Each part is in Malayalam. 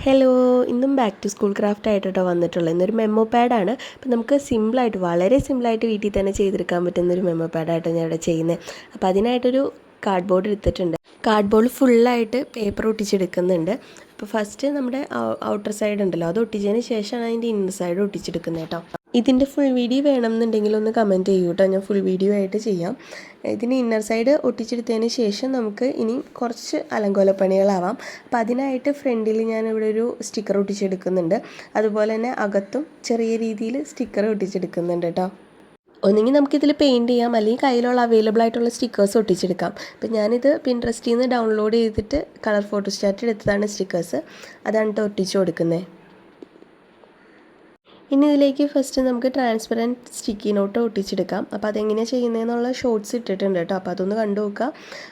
ഹലോ, ഇന്നും ബാക്ക് ടു സ്കൂൾ ക്രാഫ്റ്റ് ആയിട്ടോ വന്നിട്ടുള്ളത്. ഇന്നൊരു മെമ്മോ പാഡാണ്. അപ്പോൾ നമുക്ക് സിമ്പിളായിട്ട് വളരെ സിമ്പിളായിട്ട് വീട്ടിൽ തന്നെ ചെയ്തെടുക്കാൻ പറ്റുന്നൊരു മെമ്മോ പാഡായിട്ട് ഞാൻ ഇവിടെ ചെയ്യുന്നത്. അപ്പോൾ അതിനായിട്ടൊരു കാർഡ്ബോർഡ് എടുത്തിട്ടുണ്ട്. കാർഡ്ബോർഡ് ഫുള്ളായിട്ട് പേപ്പർ ഒട്ടിച്ചെടുക്കുന്നുണ്ട്. അപ്പോൾ ഫസ്റ്റ് നമ്മുടെ ഔട്ടർ സൈഡ് ഉണ്ടല്ലോ, അത് ഒട്ടിച്ചതിന് ശേഷമാണ് അതിൻ്റെ ഇന്നർ സൈഡ് ഒട്ടിച്ചെടുക്കുന്നത് കേട്ടോ. ഇതിൻ്റെ ഫുൾ വീഡിയോ വേണമെന്നുണ്ടെങ്കിൽ ഒന്ന് കമൻറ്റ് ചെയ്യൂ കേട്ടോ, ഞാൻ ഫുൾ വീഡിയോ ആയിട്ട് ചെയ്യാം. ഇതിന് ഇന്നർ സൈഡ് ഒട്ടിച്ചെടുത്തതിന് ശേഷം നമുക്ക് ഇനി കുറച്ച് അലങ്കോലപ്പണികളാവാം. അപ്പോൾ അതിനായിട്ട് ഫ്രണ്ടിൽ ഞാൻ ഇവിടെ ഒരു സ്റ്റിക്കർ ഒട്ടിച്ചെടുക്കുന്നുണ്ട്. അതുപോലെ തന്നെ അകത്തും ചെറിയ രീതിയിൽ സ്റ്റിക്കർ ഒട്ടിച്ചെടുക്കുന്നുണ്ട് കേട്ടോ. ഒന്നെങ്കിൽ നമുക്കിതിൽ പെയിൻറ്റ് ചെയ്യാം, അല്ലെങ്കിൽ കയ്യിലുള്ള അവൈലബിൾ ആയിട്ടുള്ള സ്റ്റിക്കേഴ്സ് ഒട്ടിച്ചെടുക്കാം. അപ്പോൾ ഞാനിത് പിൻട്രസ്റ്റിൽ നിന്ന് ഡൗൺലോഡ് ചെയ്തിട്ട് കളർ ഫോട്ടോസ്റ്റാറ്റ് എടുത്തതാണ് സ്റ്റിക്കേഴ്സ്. അതാണ് കേട്ടോ ഒട്ടിച്ച് കൊടുക്കുന്നത്. ഇനി ഇതിലേക്ക് ഫസ്റ്റ് നമുക്ക് ട്രാൻസ്പെറൻറ്റ് സ്റ്റിക്കി നോട്ട് ഒട്ടിച്ചെടുക്കാം. അപ്പോൾ അതെങ്ങനെയാണ് ചെയ്യുന്നതെന്നുള്ള ഷോർട്സ് ഇട്ടിട്ടുണ്ട് കേട്ടോ, അപ്പോൾ അതൊന്ന് കണ്ടു നോക്കുക.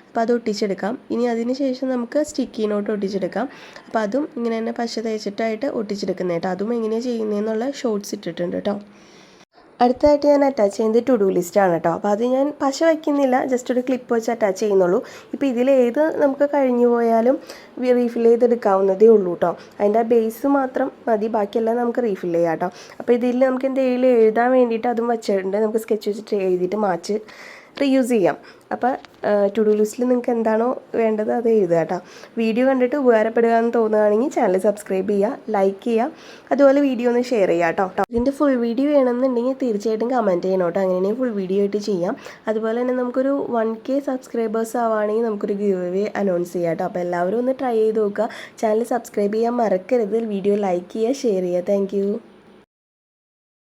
അപ്പോൾ അത് ഒട്ടിച്ചെടുക്കാം. ഇനി അതിന് ശേഷം നമുക്ക് സ്റ്റിക്കി നോട്ട് ഒട്ടിച്ചെടുക്കാം. അപ്പോൾ അതും ഇങ്ങനെ തന്നെ പശ തേച്ചിട്ടായിട്ട് ഒട്ടിച്ചെടുക്കുന്നത് കേട്ടോ. അതും എങ്ങനെയാണ് ചെയ്യുന്നതെന്നുള്ള ഷോർട്സ് ഇട്ടിട്ടുണ്ട് കേട്ടോ. അടുത്തതായിട്ട് ഞാൻ അറ്റാച്ച് ചെയ്യുന്നത് ടു ഡു ലിസ്റ്റാണ് കേട്ടോ. അപ്പോൾ അത് ഞാൻ പശ വയ്ക്കുന്നില്ല, ജസ്റ്റ് ഒരു ക്ലിപ്പ് വെച്ച് അറ്റാച്ച് ചെയ്യുന്നുള്ളൂ. ഇപ്പോൾ ഇതിലേത് നമുക്ക് കഴിഞ്ഞു പോയാലും റീഫിൽ ചെയ്തെടുക്കാവുന്നതേ ഉള്ളൂ കേട്ടോ. അതിൻ്റെ ബേസ് മാത്രം മതി, ബാക്കിയെല്ലാം നമുക്ക് റീഫിൽ ചെയ്യാം കേട്ടോ. അപ്പോൾ ഇതിൽ നമുക്ക് എന്തെങ്കിലും എഴുതാൻ വേണ്ടിയിട്ട് അതും വെച്ചിട്ടുണ്ട്. നമുക്ക് സ്കെച്ച് വെച്ചിട്ട് എഴുതിയിട്ട് മാച്ച് റീയൂസ് ചെയ്യാം. അപ്പോൾ ടു ഡു ലിസ്റ്റിൽ നിങ്ങൾക്ക് എന്താണോ വേണ്ടത് അത് എഴുതുക കേട്ടോ. വീഡിയോ കണ്ടിട്ട് ഉപകാരപ്പെടുക എന്ന് തോന്നുകയാണെങ്കിൽ ചാനൽ സബ്സ്ക്രൈബ് ചെയ്യുക, ലൈക്ക് ചെയ്യുക, അതുപോലെ വീഡിയോ ഒന്ന് ഷെയർ ചെയ്യുക കേട്ടോ. ഇതിൻ്റെ ഫുൾ വീഡിയോ വേണമെന്നുണ്ടെങ്കിൽ തീർച്ചയായിട്ടും കമൻറ്റ് ചെയ്യണം കേട്ടോ, അങ്ങനെ ഫുൾ വീഡിയോ ആയിട്ട് ചെയ്യാം. അതുപോലെ തന്നെ നമുക്കൊരു 1K സബ്സ്ക്രൈബേഴ്സ് ആവുകയാണെങ്കിൽ നമുക്കൊരു ഗിവ് അവേ അനൗൺസ് ചെയ്യാം കേട്ടോ. അപ്പോൾ എല്ലാവരും ഒന്ന് ട്രൈ ചെയ്ത് നോക്കുക. ചാനൽ സബ്സ്ക്രൈബ് ചെയ്യാൻ മറക്കരുത്. വീഡിയോ ലൈക്ക് ചെയ്യുക, ഷെയർ ചെയ്യുക. താങ്ക്